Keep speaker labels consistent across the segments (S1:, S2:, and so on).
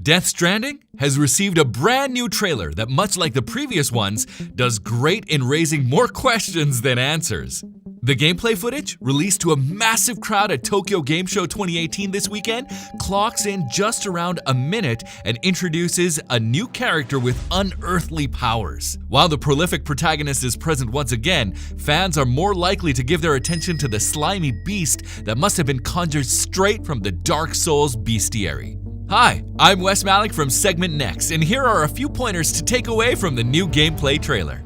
S1: Death Stranding has received a brand new trailer that, much like the previous ones, does great in raising more questions than answers. The gameplay footage, released to a massive crowd at Tokyo Game Show 2018 this weekend, clocks in just around a minute and introduces a new character with unearthly powers. While the prolific protagonist is present once again, fans are more likely to give their attention to the slimy beast that must have been conjured straight from the Dark Souls bestiary. Hi, I'm Wes Malik from SegmentNext, and here are a few pointers to take away from the new gameplay trailer.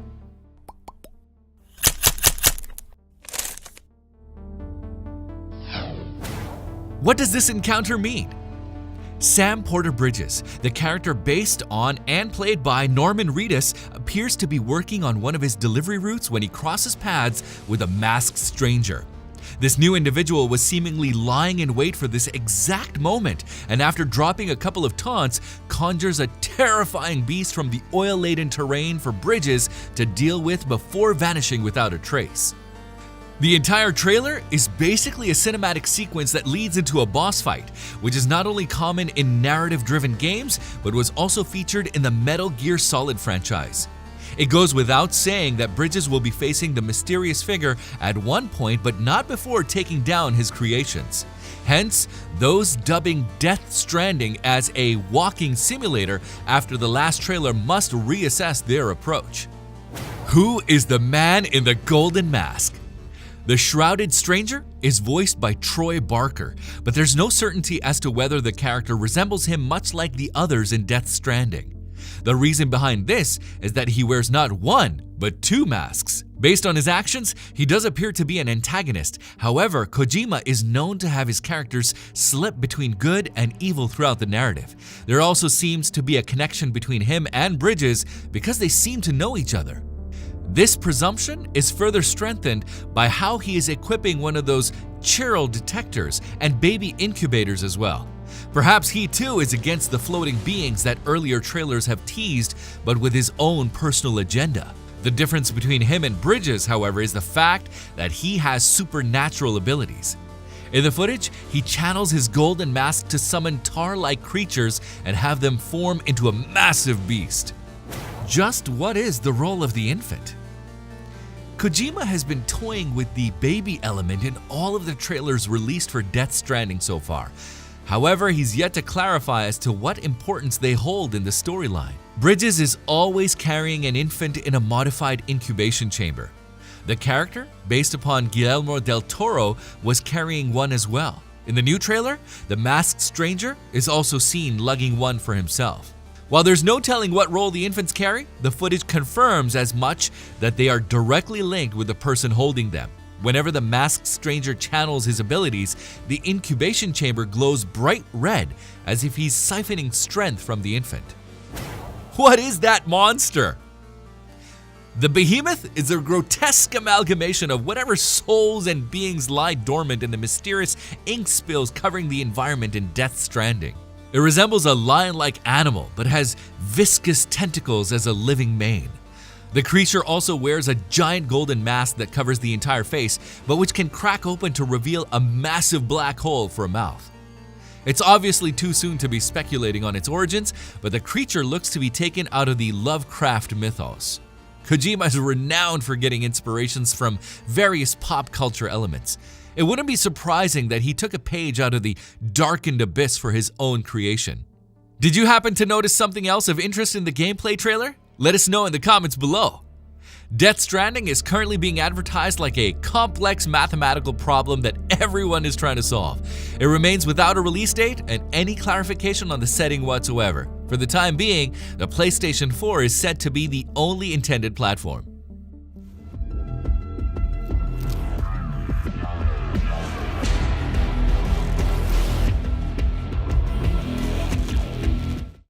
S1: What does this encounter mean? Sam Porter Bridges, the character based on and played by Norman Reedus, appears to be working on one of his delivery routes when he crosses paths with a masked stranger. This new individual was seemingly lying in wait for this exact moment, and after dropping a couple of taunts, conjures a terrifying beast from the oil-laden terrain for Bridges to deal with before vanishing without a trace. The entire trailer is basically a cinematic sequence that leads into a boss fight, which is not only common in narrative-driven games, but was also featured in the Metal Gear Solid franchise. It goes without saying that Bridges will be facing the mysterious figure at one point, but not before taking down his creations. Hence, those dubbing Death Stranding as a walking simulator after the last trailer must reassess their approach. Who is the man in the golden mask? The shrouded stranger is voiced by Troy Barker, but there's no certainty as to whether the character resembles him much like the others in Death Stranding. The reason behind this is that he wears not one, but two masks. Based on his actions, he does appear to be an antagonist. However, Kojima is known to have his characters slip between good and evil throughout the narrative. There also seems to be a connection between him and Bridges because they seem to know each other. This presumption is further strengthened by how he is equipping one of those chiral detectors and baby incubators as well. Perhaps he too is against the floating beings that earlier trailers have teased, but with his own personal agenda. The difference between him and Bridges, however, is the fact that he has supernatural abilities. In the footage, he channels his golden mask to summon tar-like creatures and have them form into a massive beast. Just what is the role of the infant? Kojima has been toying with the baby element in all of the trailers released for Death Stranding so far. However, he's yet to clarify as to what importance they hold in the storyline. Bridges is always carrying an infant in a modified incubation chamber. The character, based upon Guillermo del Toro, was carrying one as well. In the new trailer, the masked stranger is also seen lugging one for himself. While there's no telling what role the infants carry, the footage confirms as much that they are directly linked with the person holding them. Whenever the masked stranger channels his abilities, the incubation chamber glows bright red as if he's siphoning strength from the infant. What is that monster? The behemoth is a grotesque amalgamation of whatever souls and beings lie dormant in the mysterious ink spills covering the environment in Death Stranding. It resembles a lion-like animal, but has viscous tentacles as a living mane. The creature also wears a giant golden mask that covers the entire face, but which can crack open to reveal a massive black hole for a mouth. It's obviously too soon to be speculating on its origins, but the creature looks to be taken out of the Lovecraft mythos. Kojima is renowned for getting inspirations from various pop culture elements. It wouldn't be surprising that he took a page out of the darkened abyss for his own creation. Did you happen to notice something else of interest in the gameplay trailer? Let us know in the comments below. Death Stranding is currently being advertised like a complex mathematical problem that everyone is trying to solve. It remains without a release date and any clarification on the setting whatsoever. For the time being, the PlayStation 4 is said to be the only intended platform.